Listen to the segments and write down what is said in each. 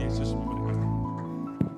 Yesus memberkati.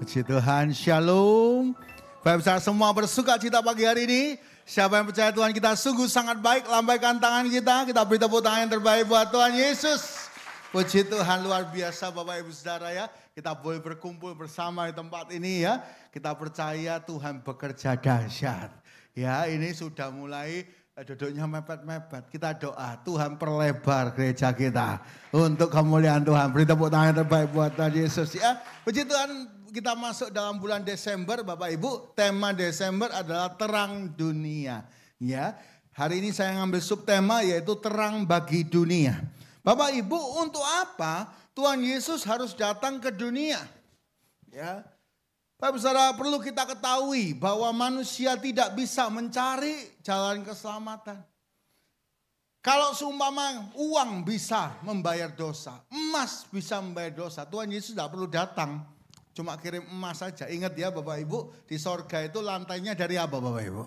Puji Tuhan, shalom. Bapak besar semua bersuka cita pagi hari ini. Siapa yang percaya Tuhan kita sungguh sangat baik, lambaikan tangan kita beri tepuk tangan yang terbaik buat Tuhan Yesus. Puji Tuhan, luar biasa Bapak Ibu Saudara ya. Kita boleh berkumpul bersama di tempat ini ya. Kita percaya Tuhan bekerja dahsyat. Ya, ini sudah mulai duduknya mepet-mepet. Kita doa, Tuhan perlebar gereja kita untuk kemuliaan Tuhan. Beri tepuk tangan yang terbaik buat Tuhan Yesus ya. Puji Tuhan, kita masuk dalam bulan Desember Bapak Ibu. Tema Desember adalah terang dunia. Ya, hari ini saya ngambil subtema yaitu terang bagi dunia. Bapak Ibu, untuk apa Tuhan Yesus harus datang ke dunia? Ya, Bapak Saudara, perlu kita ketahui bahwa manusia tidak bisa mencari jalan keselamatan. Kalau seumpama uang bisa membayar dosa, emas bisa membayar dosa, Tuhan Yesus tidak perlu datang. Cuma kirim emas saja. Ingat ya Bapak Ibu, di sorga itu lantainya dari apa Bapak Ibu?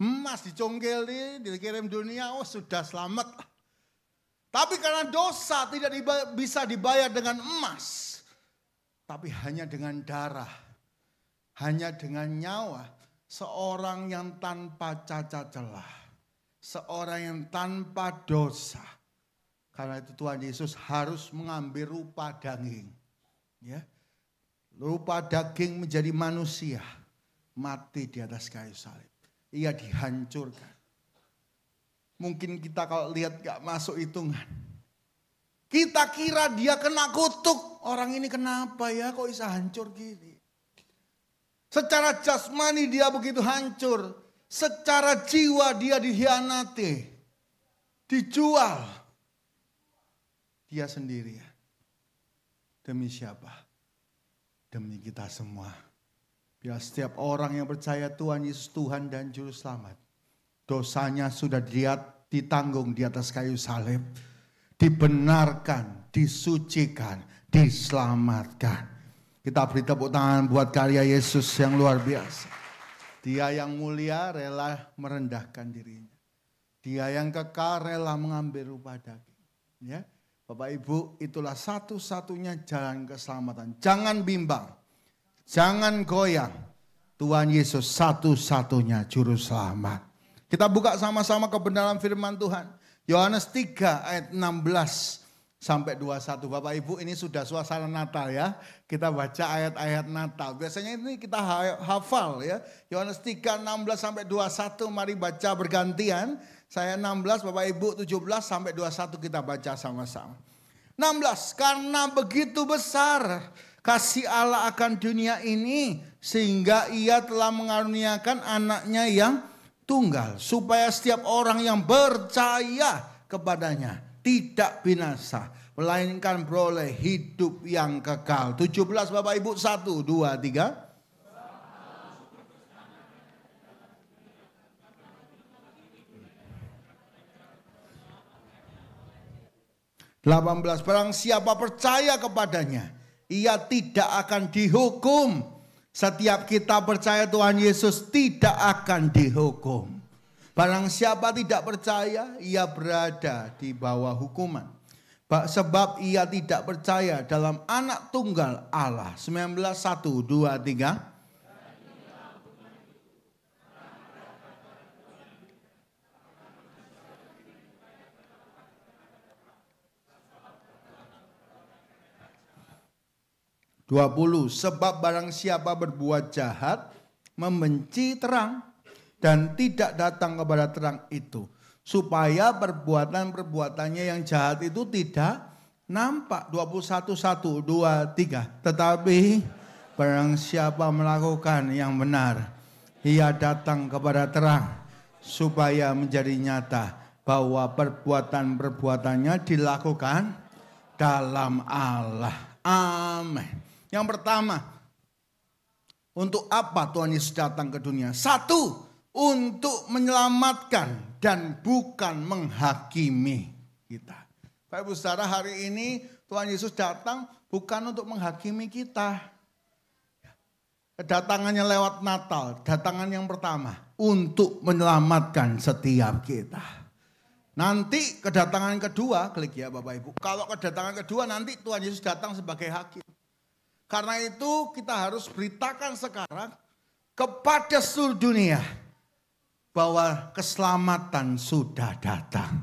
Emas dicongkeli, dikirim dunia, oh sudah selamat. Tapi karena dosa tidak bisa dibayar dengan emas. Tapi hanya dengan darah. Hanya dengan nyawa. Seorang yang tanpa cacat celah. Seorang yang tanpa dosa. Karena itu Tuhan Yesus harus mengambil rupa daging. Ya. Rupa daging menjadi manusia, mati di atas kayu salib. Ia dihancurkan. Mungkin kita kalau lihat gak masuk hitungan. Kita kira dia kena kutuk. Orang ini kenapa ya kok bisa hancur gini. Secara jasmani dia begitu hancur. Secara jiwa dia dikhianati. Dijual. Dia sendirian. Demi siapa? Demi kita semua. Biar setiap orang yang percaya Tuhan Yesus Tuhan dan Juru Selamat. Dosanya sudah ditanggung di atas kayu salib. Dibenarkan, disucikan, diselamatkan. Kita beri tepuk tangan buat karya Yesus yang luar biasa. Dia yang mulia rela merendahkan dirinya. Dia yang kekal rela mengambil rupa daging. Ya. Bapak Ibu, itulah satu-satunya jalan keselamatan. Jangan bimbang, jangan goyang. Tuhan Yesus satu-satunya juru selamat. Kita buka sama-sama kebenaran firman Tuhan. Yohanes 3 ayat 16 sampai 21. Bapak Ibu, ini sudah suasana Natal ya. Kita baca ayat-ayat Natal. Biasanya ini kita hafal ya. Yohanes 3 16 sampai 21. Mari baca bergantian. Saya 16, Bapak Ibu 17 sampai 21 kita baca sama-sama. 16, karena begitu besar kasih Allah akan dunia ini sehingga ia telah mengaruniakan anaknya yang tunggal. Supaya setiap orang yang percaya kepadanya tidak binasa. Melainkan beroleh hidup yang kekal. 17 Bapak Ibu 1, 2, 3. 18, barang siapa percaya kepadanya, ia tidak akan dihukum. Setiap kita percaya Tuhan Yesus tidak akan dihukum. Barang siapa tidak percaya, ia berada di bawah hukuman. Sebab ia tidak percaya dalam anak tunggal Allah. 19, 1, 2, 3. 20, sebab barang siapa berbuat jahat, membenci terang, dan tidak datang kepada terang itu. Supaya perbuatan-perbuatannya yang jahat itu tidak nampak. 21, 1, 2, 3. Tetapi barang siapa melakukan yang benar, ia datang kepada terang. Supaya menjadi nyata bahwa perbuatan-perbuatannya dilakukan dalam Allah. Amin. Yang pertama, untuk apa Tuhan Yesus datang ke dunia? 1, untuk menyelamatkan dan bukan menghakimi kita. Bapak Ibu Saudara, hari ini Tuhan Yesus datang bukan untuk menghakimi kita. Kedatangannya lewat Natal, datangan yang pertama untuk menyelamatkan setiap kita. Nanti kedatangan kedua, klik ya Bapak Ibu. Kalau kedatangan kedua nanti Tuhan Yesus datang sebagai hakim. Karena itu kita harus beritakan sekarang kepada seluruh dunia bahwa keselamatan sudah datang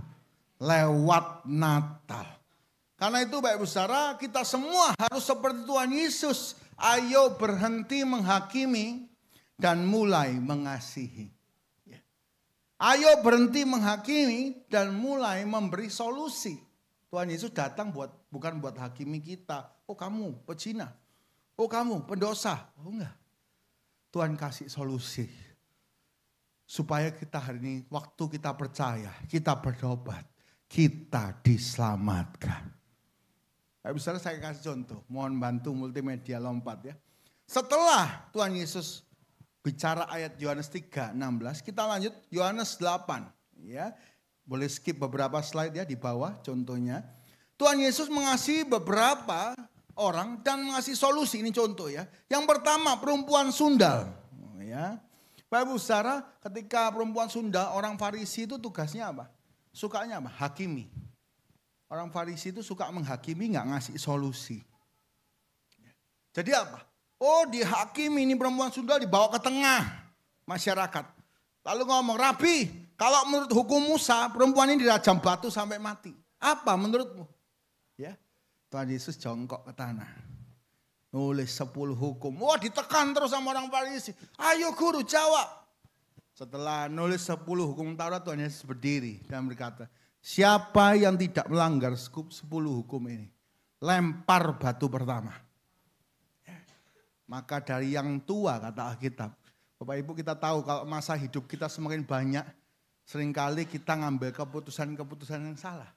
lewat Natal. Karena itu Bapak Ibu Saudara, kita semua harus seperti Tuhan Yesus. Ayo berhenti menghakimi dan mulai mengasihi. Ayo berhenti menghakimi dan mulai memberi solusi. Tuhan Yesus datang bukan buat hakimi kita. Oh kamu pezina. Oh kamu pendosa. Oh enggak. Tuhan kasih solusi. Supaya kita hari ini waktu kita percaya, kita bertobat, kita diselamatkan. Bapak Saudara, saya kasih contoh. Mohon bantu multimedia lompat ya. Setelah Tuhan Yesus bicara ayat Yohanes 3:16, kita lanjut Yohanes 8 ya. Boleh skip beberapa slide ya di bawah contohnya. Tuhan Yesus mengasihi beberapa orang dan mengasih solusi, ini contoh ya. Yang pertama perempuan sundal ya. Bapak Ibu Saudara, ketika perempuan sundal, orang Farisi itu tugasnya apa? Sukanya apa? Hakimi. Orang Farisi itu suka menghakimi, nggak ngasih solusi. Jadi apa? Oh dihakimi, ini perempuan sundal dibawa ke tengah masyarakat. Lalu ngomong, Rabi, kalau menurut hukum Musa, perempuan ini dirajam batu sampai mati. Apa menurutmu? Ya, Tuhan Yesus jongkok ke tanah. Nulis 10 hukum. Wah ditekan terus sama orang Farisi. Ayo guru jawab. Setelah nulis 10 hukum Taurat, Tuhan Yesus berdiri dan berkata, siapa yang tidak melanggar 10 hukum ini, lempar batu pertama. Maka dari yang tua, kata Alkitab. Bapak Ibu, kita tahu kalau masa hidup kita semakin banyak, seringkali kita ngambil keputusan-keputusan yang salah.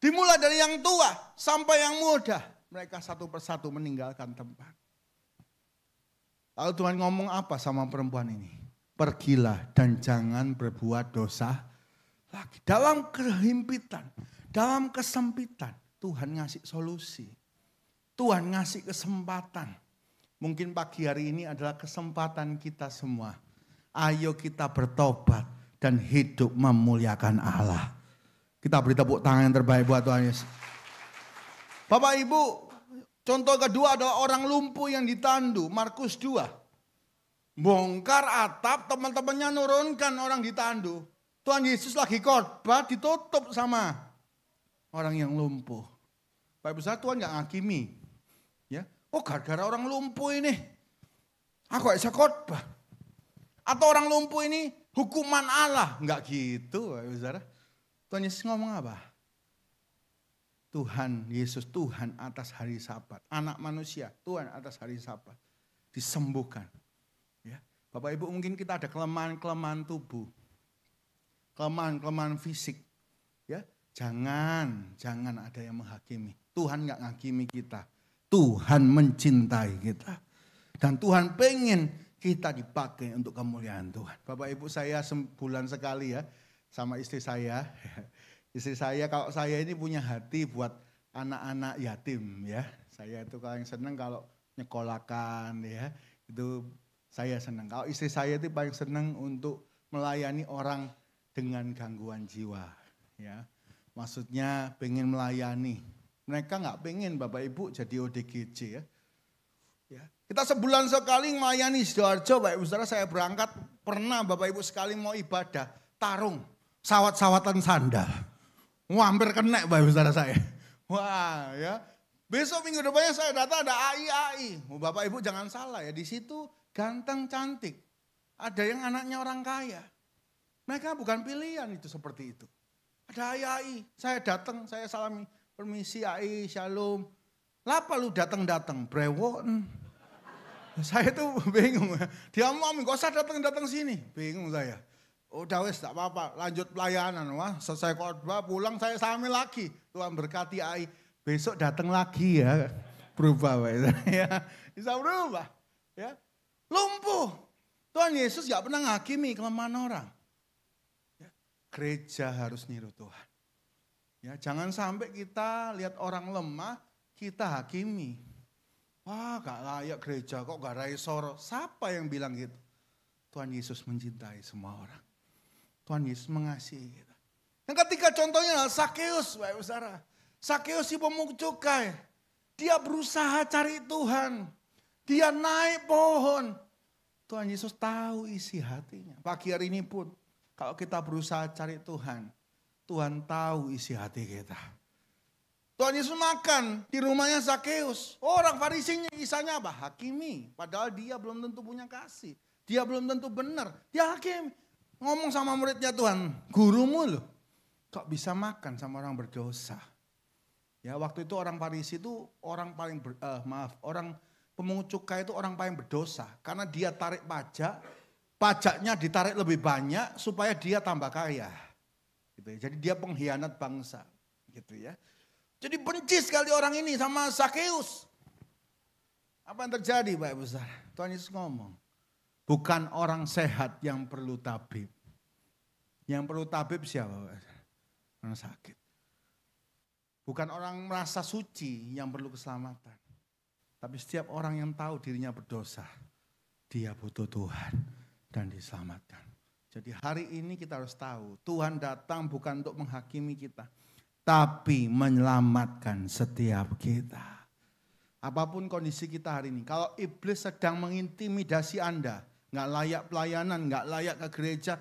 Dimulai dari yang tua sampai yang muda. Mereka satu persatu meninggalkan tempat. Lalu Tuhan ngomong apa sama perempuan ini? Pergilah dan jangan berbuat dosa lagi. Dalam kehimpitan, dalam kesempitan, Tuhan ngasih solusi. Tuhan ngasih kesempatan. Mungkin pagi hari ini adalah kesempatan kita semua. Ayo kita bertobat dan hidup memuliakan Allah. Kita beri tepuk tangan yang terbaik buat Tuhan Yesus. Bapak Ibu, contoh kedua adalah orang lumpuh yang ditandu. Markus 2. Bongkar atap, teman-temannya nurunkan orang ditandu. Tuhan Yesus lagi khotbah ditutup sama orang yang lumpuh. Bapak Ibu Tuhan gak ngakimi. Ya, oh gara-gara orang lumpuh ini aku gak bisa khotbah. Atau orang lumpuh ini hukuman Allah. Enggak gitu Bapak Ibu Saudara. Tuhan Yesus ngomong apa? Tuhan Yesus, Tuhan atas hari Sabat. Anak manusia, Tuhan atas hari Sabat. Disembuhkan. Ya. Bapak Ibu mungkin kita ada kelemahan-kelemahan tubuh. Kelemahan-kelemahan fisik. Ya. Jangan ada yang menghakimi. Tuhan gak menghakimi kita. Tuhan mencintai kita. Dan Tuhan pengen kita dipakai untuk kemuliaan Tuhan. Bapak Ibu saya sebulan sekali ya sama istri saya. Istri saya, kalau saya ini punya hati buat anak-anak yatim ya. Saya itu paling senang kalau nyekolahkan ya. Itu saya senang. Kalau istri saya itu paling senang untuk melayani orang dengan gangguan jiwa. Ya, maksudnya pengen melayani. Mereka nggak pengen Bapak Ibu jadi ODGJ ya. Ya. Kita sebulan sekali melayani Sidoarjo, Bapak Ibu Saudara, saya berangkat pernah Bapak Ibu sekali mau ibadah, tarung, sawat-sawatan sandal. Wah, hampir kena Bapak Ibu Saudara saya. Wah ya. Besok minggu depannya saya datang ada AI. Bapak Ibu jangan salah ya, di situ ganteng cantik. Ada yang anaknya orang kaya. Mereka bukan pilihan itu seperti itu. Ada AI, saya datang, saya salami. Permisi AI, shalom. Lapa lu datang-datang, brewon. Saya tuh bingung. Dia mau gak usah datang-datang sini. Bingung saya. Udah wes tak apa-apa, lanjut pelayanan. Wah, selesai khotbah pulang saya salami lagi. Tuhan berkati AI. Besok datang lagi ya. Berubah ya. Bisa berubah. Ya. Lumpuh. Tuhan Yesus gak pernah ngakimi kelemahan orang. Ya. Gereja harus niru Tuhan. Ya, jangan sampai kita lihat orang lemah, kita hakimi. Wah gak layak gereja, kok gak raisoro. Siapa yang bilang gitu? Tuhan Yesus mencintai semua orang. Tuhan Yesus mengasihi kita. Yang ketiga contohnya adalah Sakeus, Bapak Ibu Saudara. Sakeus si pemungut cukai. Dia berusaha cari Tuhan. Dia naik pohon. Tuhan Yesus tahu isi hatinya. Pagi hari ini pun kalau kita berusaha cari Tuhan, Tuhan tahu isi hati kita. Tuhan Yesus makan di rumahnya Zakeus. Orang Farisinya kisahnya apa? Hakimi. Padahal dia belum tentu punya kasih. Dia belum tentu benar. Dia hakim. Ngomong sama muridnya Tuhan, gurumu loh. Kok bisa makan sama orang berdosa? Ya waktu itu orang Farisi itu orang paling orang pemungut cukai itu orang paling berdosa. Karena dia tarik pajak, pajaknya ditarik lebih banyak supaya dia tambah kaya. Gitu ya. Jadi dia pengkhianat bangsa. Gitu ya. Jadi benci sekali orang ini sama Zakeus. Apa yang terjadi Bapak Ibu Saudara? Tuhan Yesus ngomong. Bukan orang sehat yang perlu tabib. Yang perlu tabib siapa Bapak? Orang sakit. Bukan orang merasa suci yang perlu keselamatan. Tapi setiap orang yang tahu dirinya berdosa. Dia butuh Tuhan dan diselamatkan. Jadi hari ini kita harus tahu. Tuhan datang bukan untuk menghakimi kita. Tapi menyelamatkan setiap kita. Apapun kondisi kita hari ini. Kalau iblis sedang mengintimidasi Anda. Nggak layak pelayanan, nggak layak ke gereja.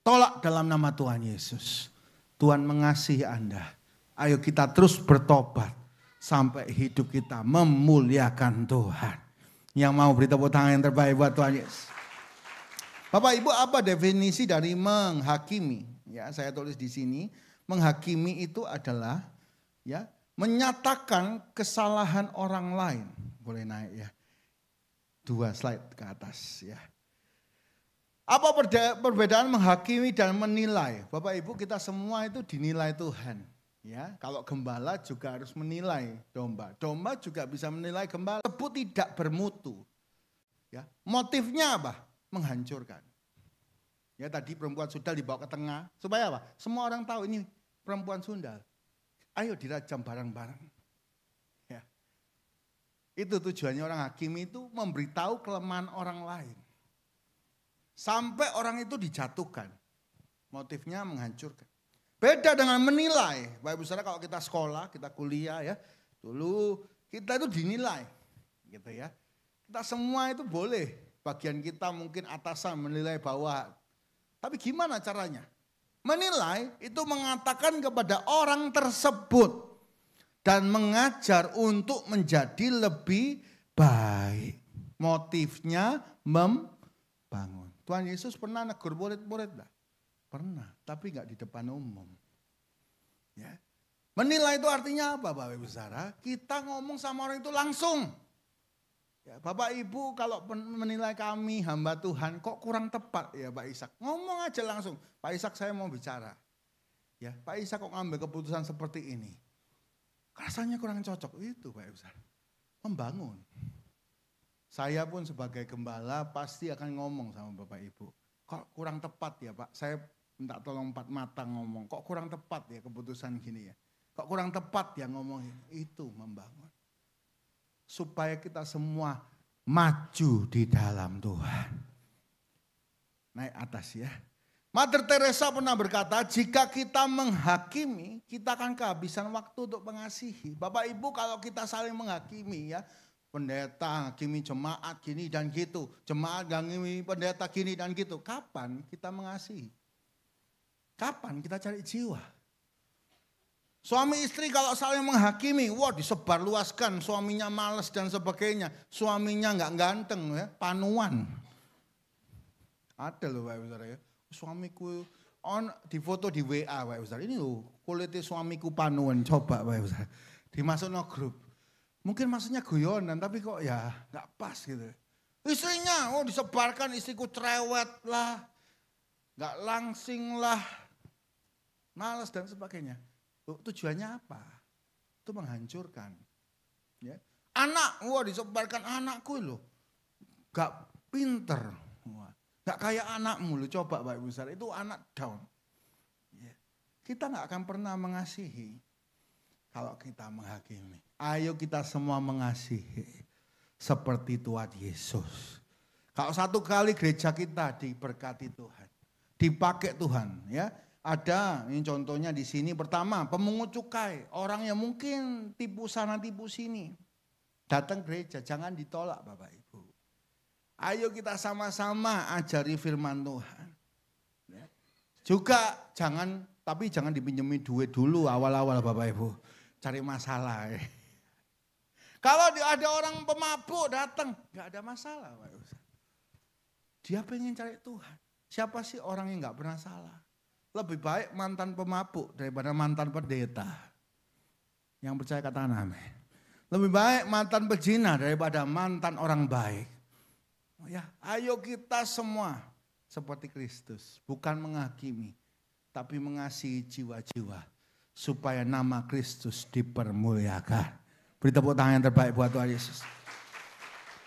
Tolak dalam nama Tuhan Yesus. Tuhan mengasihi Anda. Ayo kita terus bertobat. Sampai hidup kita memuliakan Tuhan. Yang mau beri tepuk tangan yang terbaik buat Tuhan Yesus. Bapak Ibu, apa definisi dari menghakimi? Ya, saya tulis di sini. Menghakimi itu adalah ya menyatakan kesalahan orang lain. Boleh naik ya. 2 slide ke atas ya. Apa perbedaan menghakimi dan menilai? Bapak Ibu, kita semua itu dinilai Tuhan. Ya, kalau gembala juga harus menilai domba. Domba juga bisa menilai gembala. Tebu tidak bermutu. Ya, motifnya apa? Menghancurkan. Ya, tadi perempuan sundal dibawa ke tengah. Supaya apa? Semua orang tahu ini perempuan sundal. Ayo dirajam bareng-bareng. Ya. Itu tujuannya orang hakim itu memberitahu kelemahan orang lain. Sampai orang itu dijatuhkan. Motifnya menghancurkan. Beda dengan menilai. Bapak Ibu Saudara, kalau kita sekolah, kita kuliah ya. Dulu kita itu dinilai. Gitu ya. Kita semua itu boleh. Bagian kita mungkin atasan menilai bawahan. Tapi gimana caranya? Menilai itu mengatakan kepada orang tersebut. Dan mengajar untuk menjadi lebih baik. Motifnya membangun. Tuhan Yesus pernah negur murid-murid enggak? Pernah, tapi enggak di depan umum. Ya. Menilai itu artinya apa Bapak Ibu Saudara? Kita ngomong sama orang itu langsung. Ya, Bapak Ibu kalau menilai kami hamba Tuhan kok kurang tepat ya Pak Ishak. Ngomong aja langsung, Pak Ishak saya mau bicara. Ya, Pak Ishak kok ngambil keputusan seperti ini. Rasanya kurang cocok, itu Pak Ibu Saudara. Membangun. Saya pun sebagai gembala pasti akan ngomong sama Bapak Ibu. Kok kurang tepat ya Pak, saya minta tolong 4 mata ngomong. Kok kurang tepat ya keputusan gini ya. Kok kurang tepat ya ngomong ini. Itu membangun. Supaya kita semua maju di dalam Tuhan. Naik atas ya. Mother Teresa pernah berkata, jika kita menghakimi, kita akan kehabisan waktu untuk mengasihi. Bapak Ibu kalau kita saling menghakimi ya, pendeta hakimi jemaat gini dan gitu, jemaat hakimi pendeta gini dan gitu. Kapan kita mengasihi? Kapan kita cari jiwa? Suami istri kalau saling menghakimi, wah disebarluaskan, suaminya malas dan sebagainya. Suaminya nggak ganteng ya, panuan. Ada loh Pak Ibu Saudara ya. Suamiku di foto di WA Pak Ibu Saudara. Ini loh kulitnya suamiku panuan, coba Pak Ibu Saudara. Dimasuk no grup. Mungkin maksudnya guyonan tapi kok ya nggak pas gitu. Istrinya, oh disebarkan istriku cerewet lah. Nggak langsing lah. Malas dan sebagainya. Tujuannya apa? Itu menghancurkan. Ya. Anak, wah disebarkan anakku loh. Gak pinter. Wah. Gak kayak anakmu loh. Coba Bapak Ibu Saudara, itu anak down. Ya. Kita gak akan pernah mengasihi. Kalau kita menghakimi. Ayo kita semua mengasihi. Seperti Tuhan Yesus. Kalau satu kali gereja kita diberkati Tuhan. Dipakai Tuhan ya. Ada, ini contohnya di sini. Pertama, pemungut cukai. Orang yang mungkin tipu sana tipu sini. Datang gereja, jangan ditolak Bapak Ibu. Ayo kita sama-sama ajari firman Tuhan. Ya. Juga jangan dipinjemin duit dulu awal-awal Bapak Ibu. Cari masalah. Kalau ada orang pemabuk datang, nggak ada masalah Bapak Ibu. Dia pengen cari Tuhan. Siapa sih orang yang nggak pernah salah? Lebih baik mantan pemabuk daripada mantan pendeta. Yang percaya katakan amin. Lebih baik mantan pezina daripada mantan orang baik. Ya, ayo kita semua seperti Kristus, bukan menghakimi, tapi mengasihi jiwa-jiwa supaya nama Kristus dipermuliakan. Beri tepuk tangan yang terbaik buat Tuhan Yesus.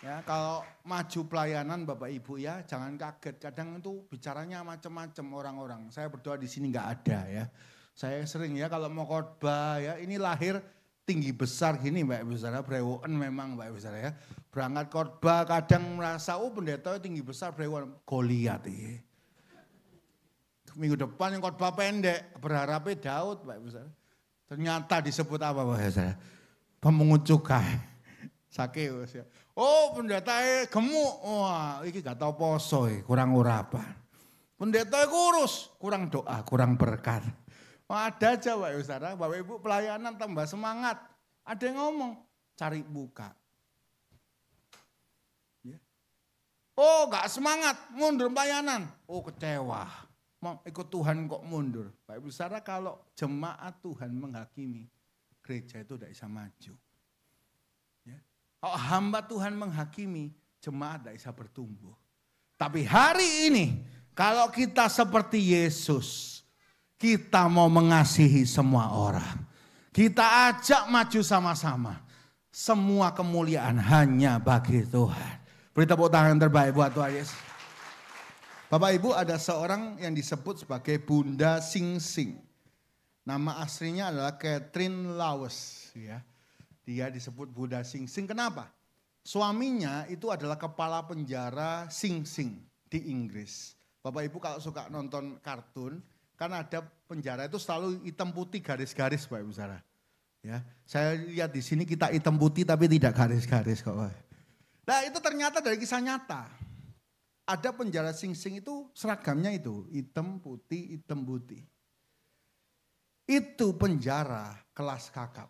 Ya, kalau maju pelayanan Bapak Ibu ya, jangan kaget. Kadang itu bicaranya macam-macam orang-orang. Saya berdoa di sini nggak ada ya. Saya sering ya kalau mau khotbah ya, ini lahir tinggi besar gini Mbak Ibu Saudara, brewoken memang Mbak Ibu Saudara ya. Berangkat khotbah kadang merasa pendeta tinggi besar brewoken, Goliat ya. Minggu depan yang khotbah pendek, berharapnya Daud Mbak Ibu Saudara. Ternyata disebut apa Mbak Ibu Saudara? Pemungut cukai. Sakeus ya. Pendeta gemuk, wah ini gak tau poso kurang urapan. Pendeta kurus, kurang doa, kurang berkat. Ada aja Bapak Ibu Saudara, Bapak Ibu pelayanan tambah semangat. Ada yang ngomong, cari buka. Ya. Gak semangat, mundur pelayanan. Kecewa, mau ikut Tuhan kok mundur. Bapak Ibu Saudara kalau jemaat Tuhan menghakimi, gereja itu tidak bisa maju. Ya. Kalau hamba Tuhan menghakimi, jemaat tidak bisa bertumbuh. Tapi hari ini, kalau kita seperti Yesus, kita mau mengasihi semua orang. Kita ajak maju sama-sama. Semua kemuliaan hanya bagi Tuhan. Beri tepuk tangan terbaik buat Tuhan Yesus. Bapak Ibu, ada seorang yang disebut sebagai Bunda Sing Sing. Nama aslinya adalah Catherine Lawes. Ya. Dia disebut Bunda Sing Sing. Kenapa? Suaminya itu adalah kepala penjara Sing Sing di Inggris. Bapak Ibu kalau suka nonton kartun, kan ada penjara itu selalu hitam putih garis-garis Bapak Ibu Saudara. Ya, saya lihat di sini kita hitam putih tapi tidak garis-garis kok. Nah itu ternyata dari kisah nyata. Ada penjara Sing Sing itu seragamnya itu hitam putih, hitam putih. Itu penjara kelas kakap.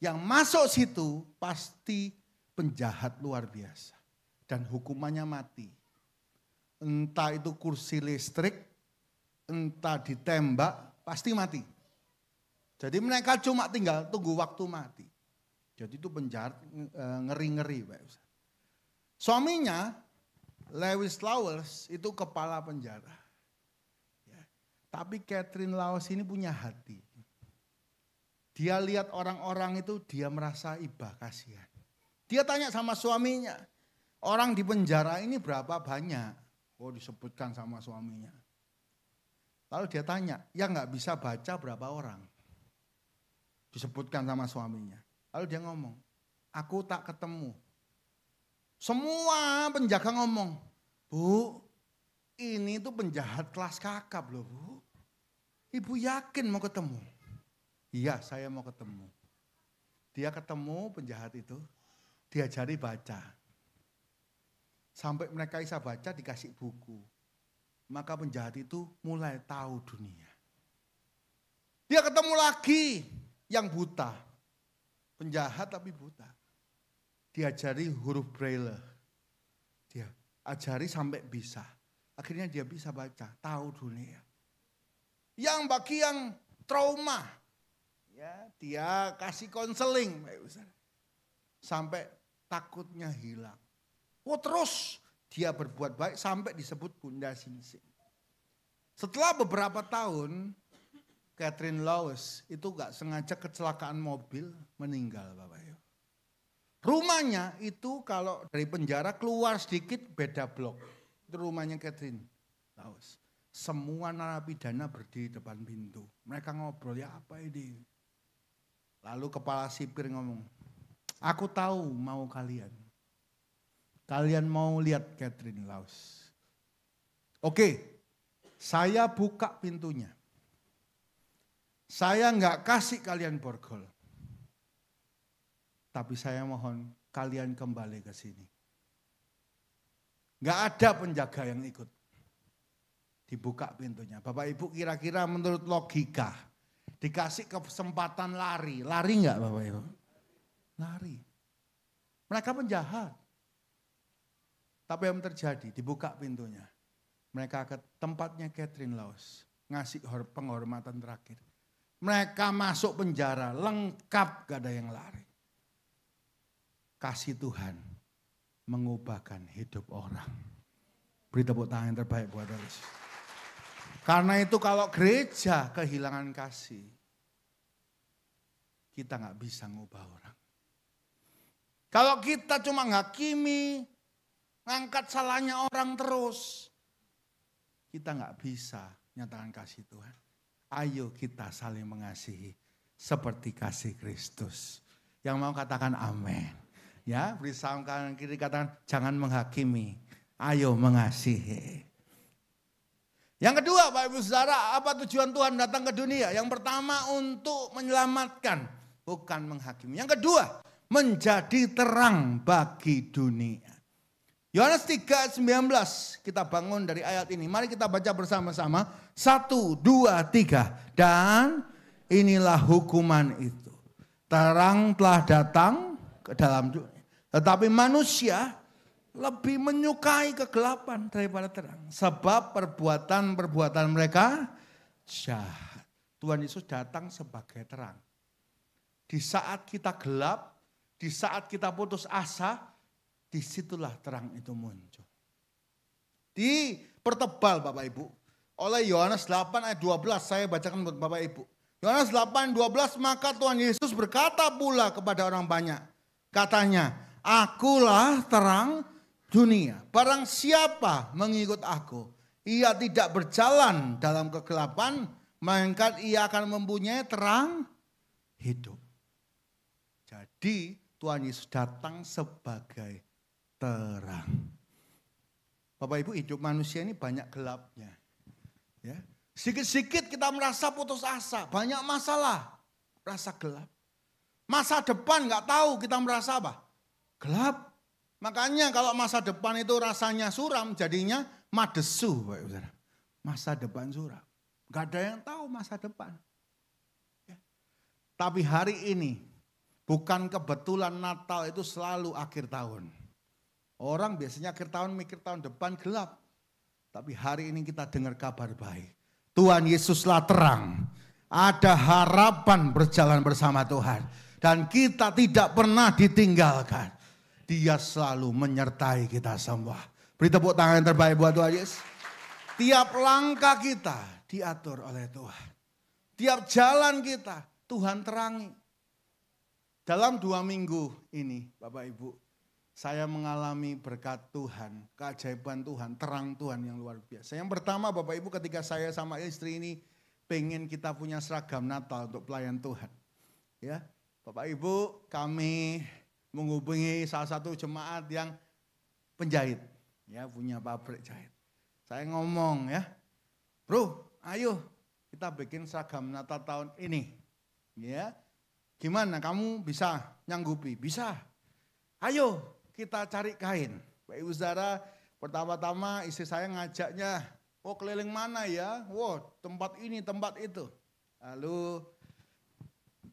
Yang masuk situ pasti penjahat luar biasa. Dan hukumannya mati. Entah itu kursi listrik, entah ditembak, pasti mati. Jadi mereka cuma tinggal tunggu waktu mati. Jadi itu penjahat ngeri-ngeri. Suaminya, Lewis Lawes, itu kepala penjara. Ya. Tapi Catherine Lawes ini punya hati. Dia lihat orang-orang itu, dia merasa iba, kasihan. Dia tanya sama suaminya, orang di penjara ini berapa banyak? Disebutkan sama suaminya. Lalu dia tanya, yang gak bisa baca berapa orang? Disebutkan sama suaminya. Lalu dia ngomong, aku tak ketemu. Semua penjaga ngomong, Bu, ini tuh penjahat kelas kakap loh Bu. Ibu yakin mau ketemu? Iya, saya mau ketemu. Dia ketemu penjahat itu, diajari baca. Sampai mereka bisa baca dikasih buku. Maka penjahat itu mulai tahu dunia. Dia ketemu lagi yang buta. Penjahat tapi buta. Diajari huruf braille. Dia ajari sampai bisa. Akhirnya dia bisa baca, tahu dunia. Yang bagi yang trauma, ya dia kasih konseling. Sampai takutnya hilang. Terus dia berbuat baik sampai disebut Bunda Sing Sing. Setelah beberapa tahun, Catherine Lawes itu gak sengaja kecelakaan mobil, meninggal Bapak Ibu. Rumahnya itu kalau dari penjara keluar sedikit beda blok. Itu rumahnya Catherine Lawes. Semua narapidana berdiri depan pintu. Mereka ngobrol, ya apa ini? Lalu kepala sipir ngomong, aku tahu mau kalian. Kalian mau lihat Catherine Lawes. Oke, saya buka pintunya. Saya nggak kasih kalian borgol. Tapi saya mohon kalian kembali ke sini. Gak ada penjaga yang ikut. Dibuka pintunya. Bapak Ibu kira-kira menurut logika. Dikasih kesempatan lari. Lari gak Bapak Ibu? Lari. Mereka penjahat. Tapi yang terjadi dibuka pintunya. Mereka ke tempatnya Catherine Laos. Ngasih penghormatan terakhir. Mereka masuk penjara lengkap gak ada yang lari. Kasih Tuhan mengubahkan hidup orang. Beri tepuk tangan yang terbaik buat Yesus. Karena itu kalau gereja kehilangan kasih, kita gak bisa ngubah orang. Kalau kita cuma ngakimi, ngangkat salahnya orang terus, kita gak bisa nyatakan kasih Tuhan. Ayo kita saling mengasihi seperti kasih Kristus. Yang mau katakan amin. Ya, beri salam kanan kiri katakan jangan menghakimi, ayo mengasihi. Yang kedua Bapak Ibu Saudara, apa tujuan Tuhan datang ke dunia? Yang pertama untuk menyelamatkan, bukan menghakimi. Yang kedua, menjadi terang bagi dunia. Yohanes 3:19 kita bangun dari ayat ini. Mari kita baca bersama-sama. 1, 2, 3. Dan inilah hukuman itu. Terang telah datang ke dalam dunia. Tetapi manusia lebih menyukai kegelapan daripada terang. Sebab perbuatan-perbuatan mereka jahat. Tuhan Yesus datang sebagai terang. Di saat kita gelap, di saat kita putus asa, disitulah terang itu muncul. Dipertebal Bapak Ibu. Oleh Yohanes 8 ayat 12 saya bacakan buat Bapak Ibu. Yohanes 8 12 maka Tuhan Yesus berkata pula kepada orang banyak. Katanya, akulah terang dunia. Barang siapa mengikut aku, ia tidak berjalan dalam kegelapan, melainkan ia akan mempunyai terang hidup. Jadi Tuhan Yesus datang sebagai terang. Bapak Ibu, hidup manusia ini banyak gelapnya. Ya, sedikit-sedikit kita merasa putus asa, banyak masalah, rasa gelap. Masa depan nggak tahu, kita merasa apa? Gelap. Makanya kalau masa depan itu rasanya suram, jadinya madesu. Masa depan suram. Gak ada yang tahu masa depan. Ya. Tapi hari ini, bukan kebetulan Natal itu selalu akhir tahun. Orang biasanya akhir tahun mikir tahun depan gelap. Tapi hari ini kita dengar kabar baik. Tuhan Yesuslah terang. Ada harapan berjalan bersama Tuhan. Dan kita tidak pernah ditinggalkan. Dia selalu menyertai kita semua. Beri tepuk tangan yang terbaik buat Tuhan Yesus. Tiap langkah kita diatur oleh Tuhan. Tiap jalan kita Tuhan terangi. Dalam 2 minggu ini Bapak Ibu, saya mengalami berkat Tuhan, keajaiban Tuhan, terang Tuhan yang luar biasa. Yang pertama Bapak Ibu, ketika saya sama istri ini pengen kita punya seragam Natal untuk pelayan Tuhan. Ya, Bapak Ibu, kami menghubungi salah satu jemaat yang penjahit, ya punya pabrik jahit. Saya ngomong ya, bro, ayo kita bikin seragam Natal tahun ini. Ya, gimana kamu bisa nyanggupi? Bisa. Ayo kita cari kain. Bapak Ibu Saudara, pertama-tama istri saya ngajaknya, oh keliling mana ya? Wow, tempat ini, tempat itu. Lalu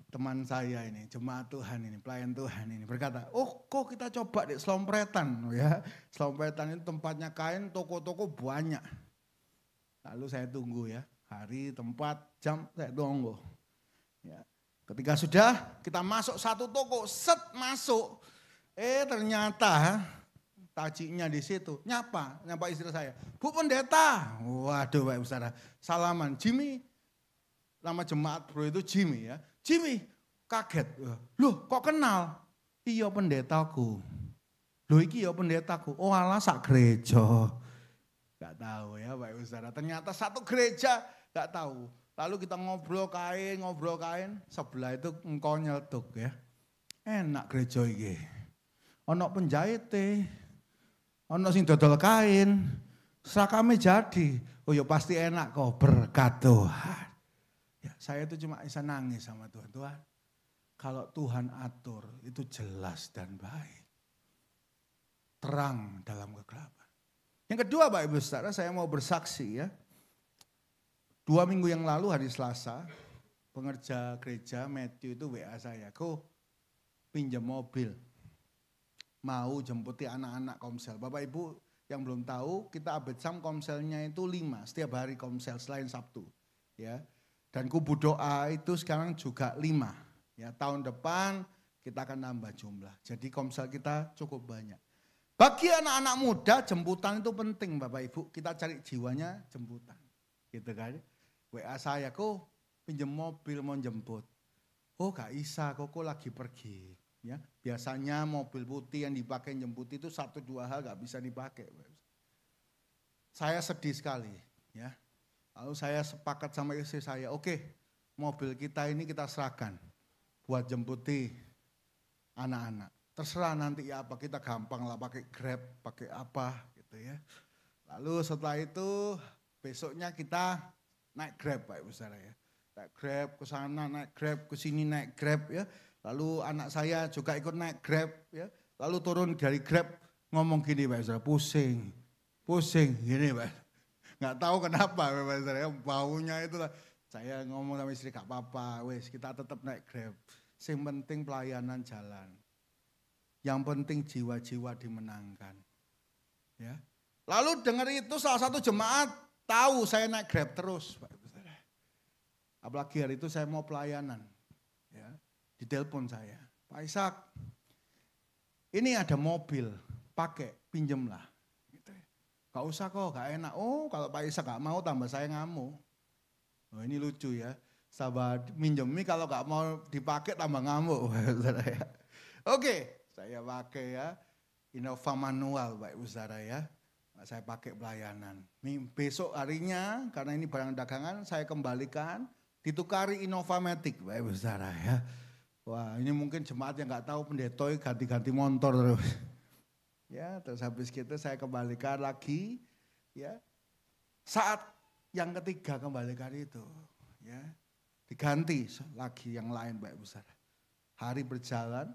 teman saya ini, jemaat Tuhan ini, pelayan Tuhan ini berkata, oh kok kita coba deh Selompretan. Ya, Selompretan itu tempatnya kain, toko-toko banyak. Lalu saya tunggu ya, hari, tempat, jam, saya tunggu. Ya. Ketika sudah kita masuk satu toko, set masuk. Ternyata tajinya di situ, nyapa istri saya. Bu pendeta, waduh Pak Saudara, salaman, Jimmy. Nama jemaat bro itu Jimmy ya. Jimmy kaget, loh kok kenal? Iya pendetaku. Loh iki ya pendetaku, oh alah sak gereja. Gak tahu ya Pak Ibu Saudara, ternyata satu gereja gak tahu. Lalu kita ngobrol kain, sebelah itu engkau nyeletuk ya. Enak gereja iki. Ono penjahit ono sing dodol kain, serakame jadi. Oh ya pasti enak kok, berkat Tuhan. Ya, saya itu cuma bisa nangis sama Tuhan. Tuhan, Kalau Tuhan atur itu jelas dan baik. Terang dalam kegelapan. Yang kedua Bapak Ibu Saudara, saya mau bersaksi ya. 2 minggu yang lalu hari Selasa, pengerja gereja Matthew itu WA saya, "Ko pinjam mobil, mau jemputi anak-anak komsel." Bapak Ibu yang belum tahu, kita Abetsam komselnya itu 5 setiap hari komsel selain Sabtu. Ya. Dan kubu doa itu sekarang juga 5. Ya, tahun depan kita akan nambah jumlah. Jadi komsel kita cukup banyak. Bagi anak-anak muda jemputan itu penting Bapak Ibu. Kita cari jiwanya jemputan. Gitu kan. WA saya, "Kok pinjam mobil mau jemput." "Oh gak bisa, kok lagi pergi." Ya, biasanya mobil putih yang dipakai jemput itu 1-2 hal gak bisa dipakai. Saya sedih sekali. Ya. Lalu saya sepakat sama istri saya, "Oke, mobil kita ini kita serahkan buat jemputi anak-anak. Terserah nanti ya apa, kita gampang lah pakai Grab, pakai apa gitu ya." Lalu setelah itu besoknya kita naik Grab Pak Ibu Saudara ya. Naik Grab ke sana, naik Grab ke sini, naik Grab ya. Lalu anak saya juga ikut naik Grab ya. Lalu turun dari Grab ngomong gini Pak Ibu Saudara, pusing gini Pak. Nggak tahu kenapa Pak Ibu Saudara, baunya itu lah. Saya ngomong sama istri, "Gak apa-apa, wes kita tetap naik Grab. Yang penting pelayanan jalan. Yang penting jiwa-jiwa dimenangkan." Ya. Lalu dengar itu salah satu jemaat tahu saya naik Grab terus, Pak Ibu Saudara. Apalagi hari itu saya mau pelayanan. Ya. Ditelepon saya, "Pak Ishak, ini ada mobil, pakai, pinjemlah." Gitu. "Gak usah kok, gak enak." "Oh kalau Pak Ishak gak mau tambah saya ngamuk." Oh, ini lucu ya, sahabat minjemi kalau gak mau dipakai tambah ngamuk. Oke, saya pakai ya, Innova manual Pak Ibu Saudara ya. Saya pakai pelayanan. Besok harinya karena ini barang dagangan saya kembalikan, ditukari Innova Matic Pak Ibu Saudara ya. Wah ini mungkin jemaat yang gak tahu pendetoi ganti-ganti motor terus. Ya terus habis gitu saya kembalikan lagi ya. Saat yang ketiga kembalikan itu ya. Diganti lagi yang lain Pak Ibu Saudara. Hari berjalan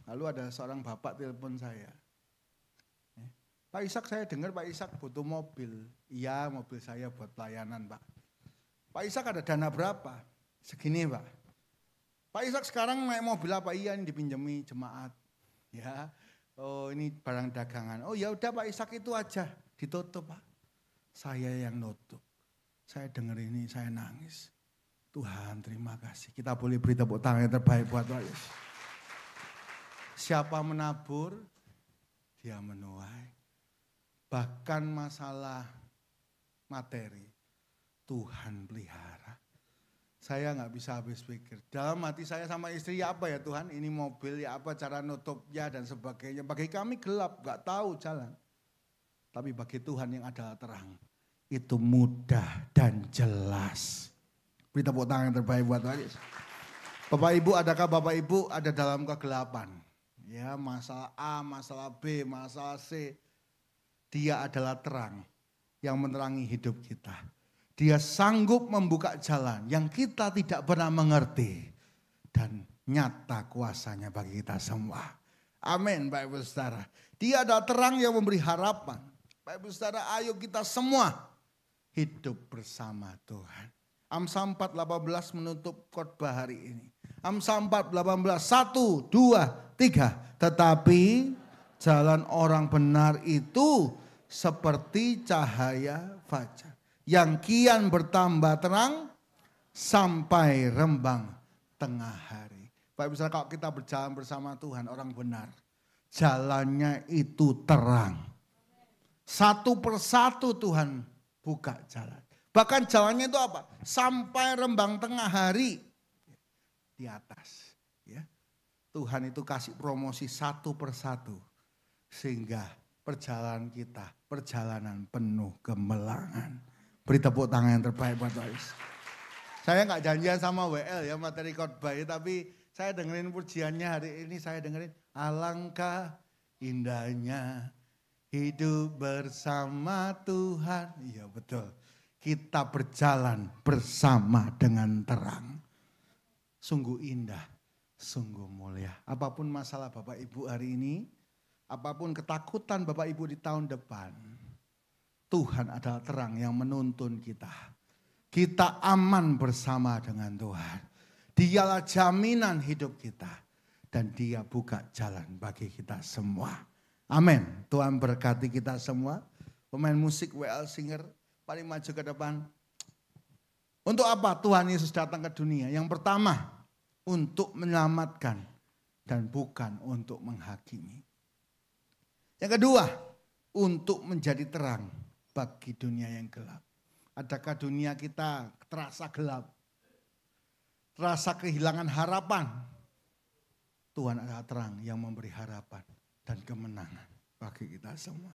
lalu ada seorang bapak telepon saya. "Pak Ishak, saya dengar Pak Ishak butuh mobil." "Iya mobil saya buat pelayanan Pak." "Pak Ishak ada dana berapa?" "Segini Pak." "Pak Ishak sekarang naik mobil apa?" "Iya ini dipinjami jemaat." Ya. "Oh ini barang dagangan." "Oh ya udah Pak Ishak itu aja." Ditutup Pak. Saya yang nutup. Saya dengar ini saya nangis. Tuhan terima kasih. Kita boleh beri tepuk tangan yang terbaik buat Pak Yesus. Siapa menabur, dia menuai. Bahkan masalah materi, Tuhan pelihara. Saya nggak bisa habis pikir. Dalam hati saya sama istri, ya apa ya Tuhan, ini mobil ya apa cara nutupnya dan sebagainya. Bagi kami gelap, nggak tahu jalan. Tapi bagi Tuhan yang adalah terang, itu mudah dan jelas. Beri tepuk tangan yang terbaik buat Tuhan Yesus. Bapak Ibu, adakah Bapak Ibu ada dalam kegelapan? Ya masalah A, masalah B, masalah C. Dia adalah terang yang menerangi hidup kita. Dia sanggup membuka jalan yang kita tidak pernah mengerti. Dan nyata kuasanya bagi kita semua. Amin Bapak Ibu Saudara. Dia adalah terang yang memberi harapan. Bapak Ibu Saudara, ayo kita semua hidup bersama Tuhan. Amsal 4:18 menutup khotbah hari ini. Amsal 4:18, 1, 2, 3. Tetapi jalan orang benar itu seperti cahaya fajar yang kian bertambah terang sampai rembang tengah hari. Bapak Ibu Saudara, kalau kita berjalan bersama Tuhan, orang benar, jalannya itu terang. Satu persatu Tuhan buka jalan. Bahkan jalannya itu apa? Sampai rembang tengah hari di atas. Ya. Tuhan itu kasih promosi satu persatu. Sehingga perjalanan kita, perjalanan penuh kemelangan. Beri tepuk tangan yang terbaik buat Tuhan. Saya nggak janjian sama WL ya materi khotbah, tapi saya dengerin pujiannya hari ini, saya dengerin alangkah indahnya hidup bersama Tuhan. Iya betul. Kita berjalan bersama dengan terang. Sungguh indah. sungguh mulia. Apapun masalah Bapak Ibu hari ini, apapun ketakutan Bapak Ibu di tahun depan, Tuhan adalah terang yang menuntun kita. Kita aman bersama dengan Tuhan. Dialah jaminan hidup kita. Dan Dia buka jalan bagi kita semua. Amin. Tuhan berkati kita semua. Pemain musik WL Singer, paling maju ke depan. Untuk apa Tuhan Yesus datang ke dunia? Yang pertama, untuk menyelamatkan dan bukan untuk menghakimi. Yang kedua, untuk menjadi terang bagi dunia yang gelap. Adakah dunia kita terasa gelap? Terasa kehilangan harapan? Tuhan adalah terang yang memberi harapan dan kemenangan bagi kita semua.